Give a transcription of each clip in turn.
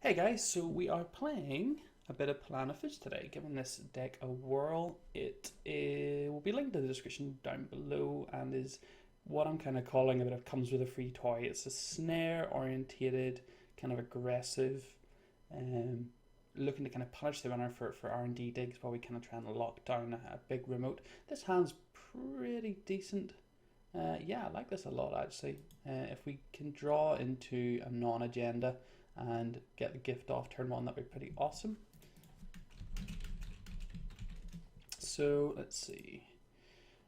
Hey guys, so we are playing a bit of Palana today, giving this deck a whirl. Will be linked in the description down below and is what I'm kind of calling a bit of comes with a free toy. It's a snare orientated, kind of aggressive, um, looking to kind of punish the runner for R&D digs while we kind of try and lock down a big remote. This hand's pretty decent. Yeah, I like this a lot actually. If we can draw into a non-agenda and get the gift off turn one, that'd be pretty awesome. So let's see.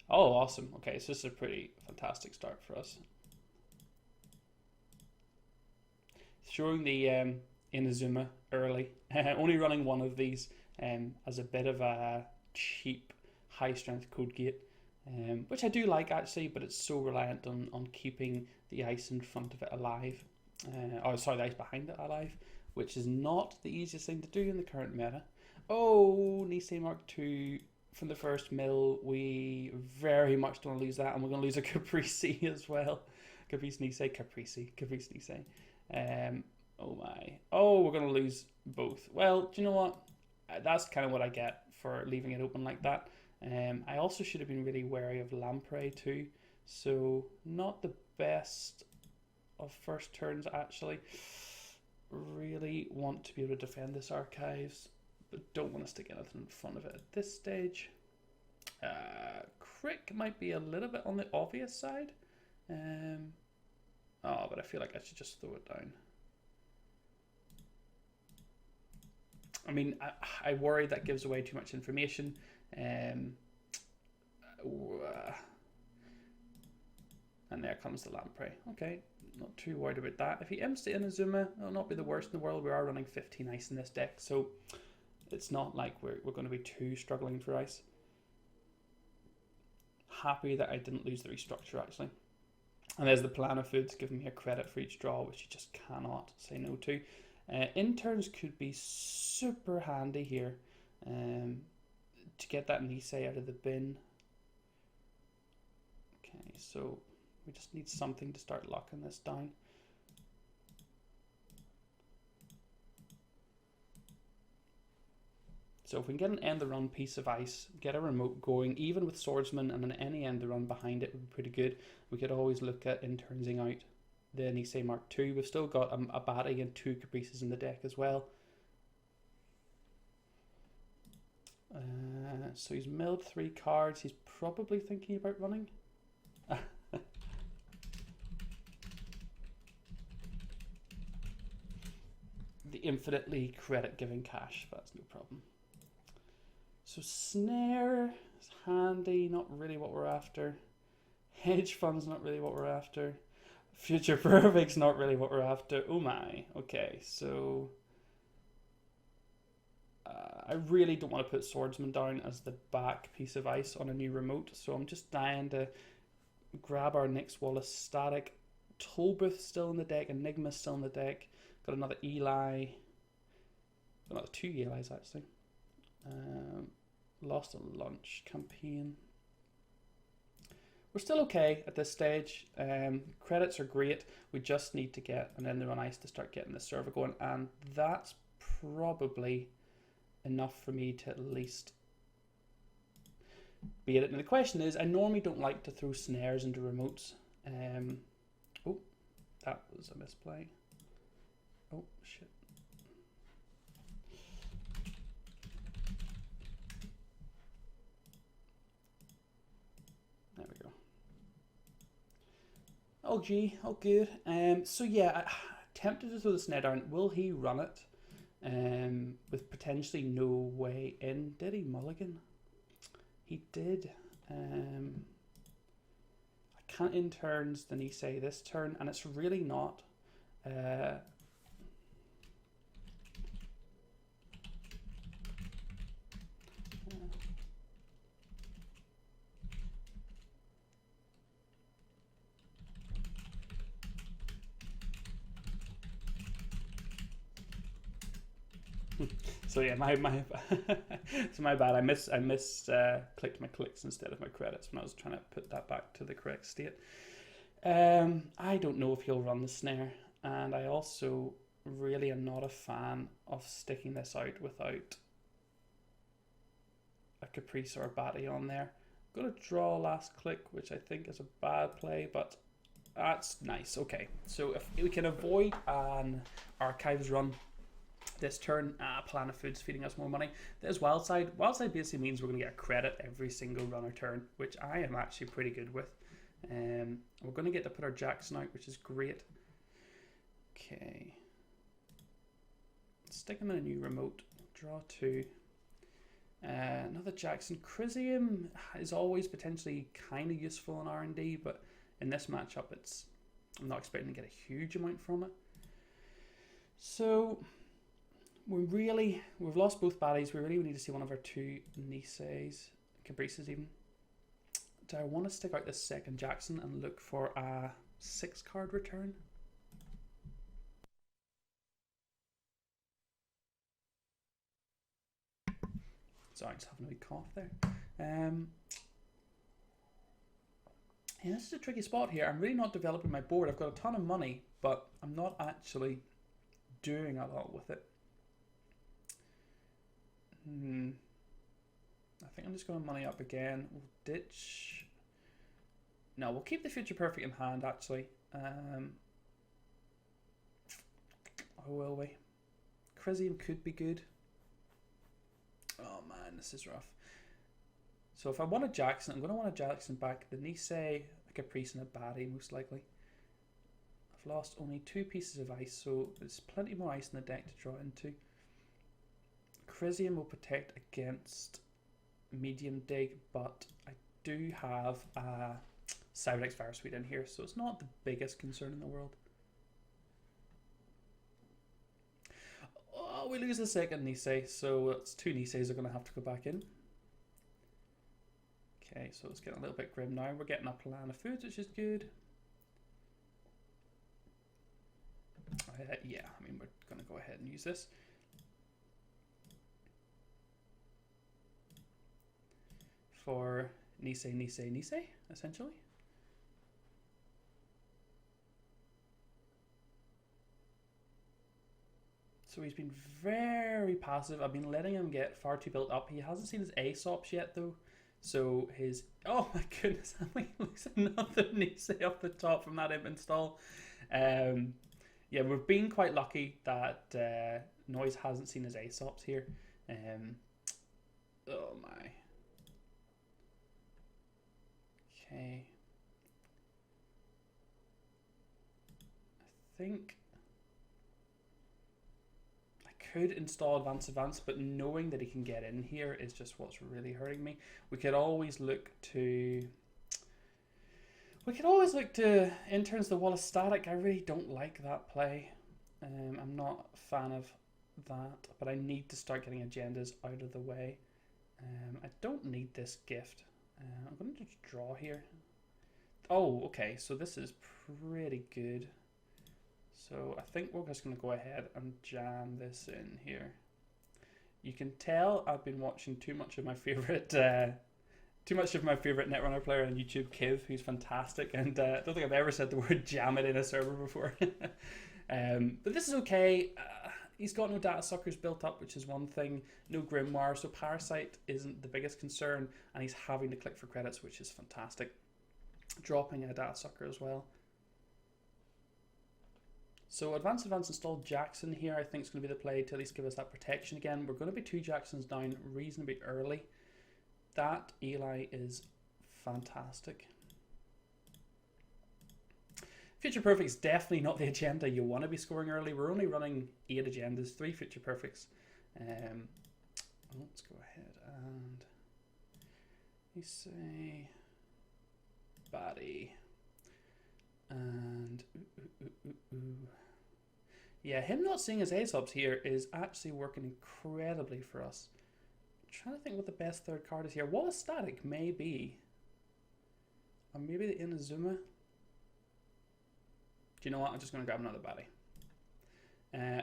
Oh, awesome. Okay, so this is a pretty fantastic start for us. Throwing the Inazuma early, only running one of these as a bit of a cheap high strength code gate, which I do like actually, but it's so reliant on keeping the ice in front of it alive. The ice behind it alive, which is not the easiest thing to do in the current meta. Oh, Nisei Mark II from the first mill. We very much don't want to lose that, and we're going to lose a Caprice as well. Caprice Nisei. Oh my. Oh, we're going to lose both. Well, do you know what? That's kind of what I get for leaving it open like that. I also should have been really wary of Lamprey too. So, not the best of first turns actually. Really want to be able to defend this archives, but don't want to stick anything in front of it at this stage. Crick might be a little bit on the obvious side. But I feel like I should just throw it down. I mean, I worry that gives away too much information. And there comes the Lamprey. Okay, not too worried about that. If he imps the Inazuma, it'll not be the worst in the world. We are running 15 ice in this deck, so it's not like we're going to be too struggling for ice. Happy that I didn't lose the restructure actually. And there's the Palana foods giving me a credit for each draw, which you just cannot say no to. Interns could be super handy here to get that Nisei out of the bin. Okay, so we just need something to start locking this down. So if we can get an end the run piece of ice, get a remote going, even with swordsman, and then any end the run behind it would be pretty good. We could always look at internsing out the Nisei Mark II. We've still got a Batty and 2 Caprices in the deck as well. So he's milled 3 cards. He's probably thinking about running. The infinitely credit giving cash, but that's no problem. So snare is handy, not really what we're after. Hedge fund's not really what we're after. Future Perfect's not really what we're after. Oh my. Okay, so I really don't want to put Swordsman down as the back piece of ice on a new remote, so I'm just dying to grab our Nyx Wallace static. Tolbooth still in the deck, Enigma's still in the deck. Got another Eli. Got another 2 Elis actually. Lost a lunch campaign. We're still okay at this stage. Credits are great. We just need to get an end the run ice to start getting the server going, and that's probably enough for me to at least beat it. Now the question is, I normally don't like to throw snares into remotes. Oh, that was a misplay. Oh shit. There we go. Oh gee, oh good. So yeah, tempted to throw the snare down. Will he run it? With potentially no way in. Did he mulligan? He did. I can't interns the Nisei this turn, and it's really not. So yeah, my so my bad. I clicked my clicks instead of my credits when I was trying to put that back to the correct state. I don't know if he'll run the snare, and I also really am not a fan of sticking this out without a Caprice or a Batty on there. I'm going to draw last click, which I think is a bad play, but that's nice. Okay, so if we can avoid an Archives run this turn, Palana Food's feeding us more money. There's Wildside. Wildside basically means we're going to get a credit every single run or turn, which I am actually pretty good with. We're going to get to put our Jackson out, which is great. Okay. Stick him in a new remote. Draw 2. Another Jackson. Chrysium is always potentially kind of useful in R&D, but in this matchup, I'm not expecting to get a huge amount from it. So we've lost both Baddies. We really need to see one of our 2 Niseis, Caprices even. Do I want to stick out this second Jackson and look for a 6-card return? Sorry, just having a wee cough there. Yeah, this is a tricky spot here. I'm really not developing my board. I've got a ton of money, but I'm not actually doing a lot with it. I think I'm just going to money up again. We'll ditch. No, we'll keep the Future Perfect in hand, actually. Or will we? Chrysium could be good. Oh man, this is rough. So if I want a Jackson, I'm going to want a Jackson back. The Nisei, a Caprice, and a Batty, most likely. I've lost only 2 pieces of ice, so there's plenty more ice in the deck to draw into. Chrysium will protect against medium dig, but I do have a Cyberdex Fire Suite in here, so it's not the biggest concern in the world. Oh, we lose the second Nisei, so it's 2 Niseis are going to have to go back in. Okay, so it's getting a little bit grim now. We're getting a Palana Foods, which is good. Yeah, I mean, we're going to go ahead and use this. For Nisei, essentially. So he's been very passive. I've been letting him get far too built up. He hasn't seen his Aesops yet, though. So his... Oh my goodness, how many looks another Nisei off the top from that imp install. Yeah, we've been quite lucky that Noise hasn't seen his Aesops here. Oh my. Okay. I think I could install Advance, but knowing that he can get in here is just what's really hurting me. We could always look to Interns the Wall of Static. I really don't like that play. I'm not a fan of that, but I need to start getting agendas out of the way. I don't need this gift. I'm going to just draw here. Oh, okay, so this is pretty good. So I think we're just going to go ahead and jam this in here. You can tell I've been watching too much of my favorite Netrunner player on YouTube, Kiv, who's fantastic, and I don't think I've ever said the word jam it in a server before. But this is okay. He's got no data suckers built up, which is one thing. No Grimoire, so Parasite isn't the biggest concern, and he's having to click for credits, which is fantastic. Dropping a data sucker as well. So Advance install Jackson here, I think is going to be the play to at least give us that protection again. We're going to be 2 Jacksons down reasonably early. That Eli is fantastic. Future Perfect's definitely not the agenda you want to be scoring early. We're only running 8 agendas, 3 Future Perfects. Let's go ahead and we say Batty. And yeah, him not seeing his Aesops here is actually working incredibly for us. I'm trying to think what the best third card is here. Wall of Static, maybe. Or maybe the Inazuma. Do you know what? I'm just going to grab another Batty.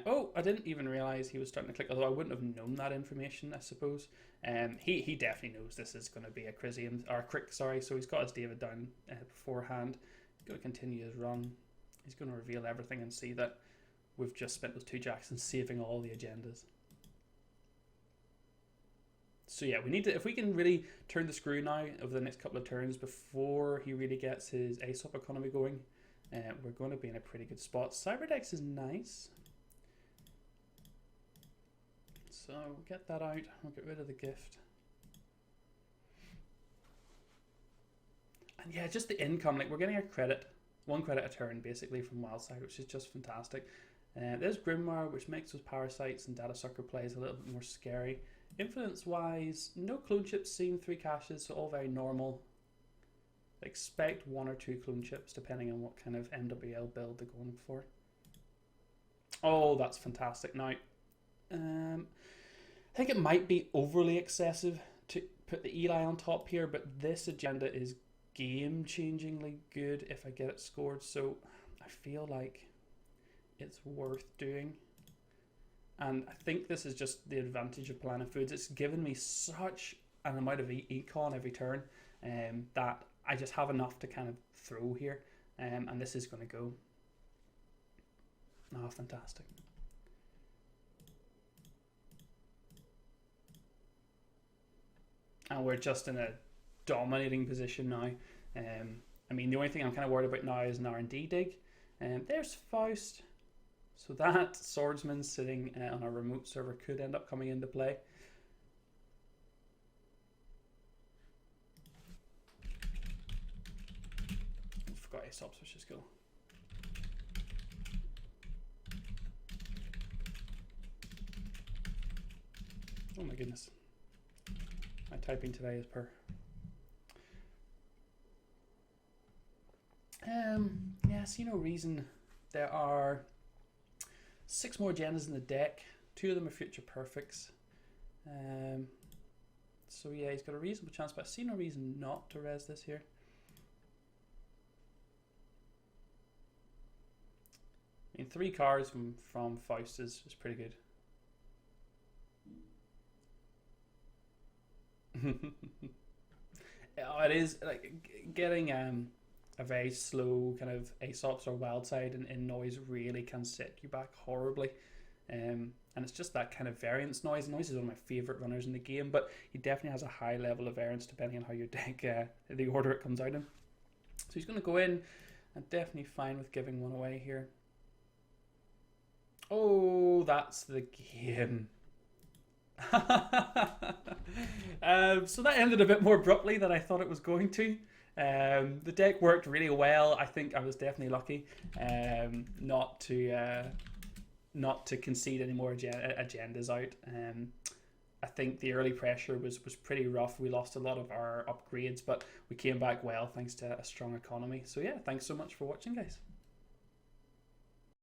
Oh, I didn't even realize he was starting to click, although I wouldn't have known that information, I suppose. He definitely knows this is going to be a Chrysium, or a Crick, sorry, so he's got his David down beforehand. He's going to continue his run. He's going to reveal everything and see that we've just spent those 2 jacks and saving all the agendas. So yeah, we need to, if we can really turn the screw now over the next couple of turns before he really gets his Aesop economy going, we're going to be in a pretty good spot. Cyberdex is nice. So we'll get that out. We'll get rid of the gift. And yeah, just the income. Like, we're getting a credit, 1 credit a turn basically from Wildside, which is just fantastic. There's Grimoire, which makes those Parasites and Data Sucker plays a little bit more scary. Influence wise, no clone chips seen, 3 caches, so all very normal. Expect 1 or 2 clone chips depending on what kind of MWL build they're going for. Oh, that's fantastic. Now, I think it might be overly excessive to put the Eli on top here, but this agenda is game-changingly good if I get it scored, so I feel like it's worth doing. And I think this is just the advantage of Palana Foods. It's given me such an amount of econ every turn that I just have enough to kind of throw here, and this is going to go. Oh, fantastic. And we're just in a dominating position now. I mean, the only thing I'm kind of worried about now is an R&D dig. There's Faust. So that swordsman sitting on a remote server could end up coming into play. I forgot Aesop's, let's just go. Oh my goodness. My typing today is per. Yeah, I see no reason. There are 6 more agendas in the deck. 2 of them are future perfects. So yeah, he's got a reasonable chance, but I see no reason not to res this here. I mean, 3 cards from Faust is pretty good. It is like getting a very slow kind of Aesops or Wildside in noise really can set you back horribly. And it's just that kind of variance noise. Noise is one of my favourite runners in the game, but he definitely has a high level of variance depending on how your deck, the order it comes out in. So he's going to go in and definitely fine with giving 1 away here. Oh, that's the game. So that ended a bit more abruptly than I thought it was going to. The deck worked really well. I think I was definitely lucky not to concede any more agendas out. I think the early pressure was pretty rough. We lost a lot of our upgrades, but we came back well thanks to a strong economy. So yeah, thanks so much for watching, guys.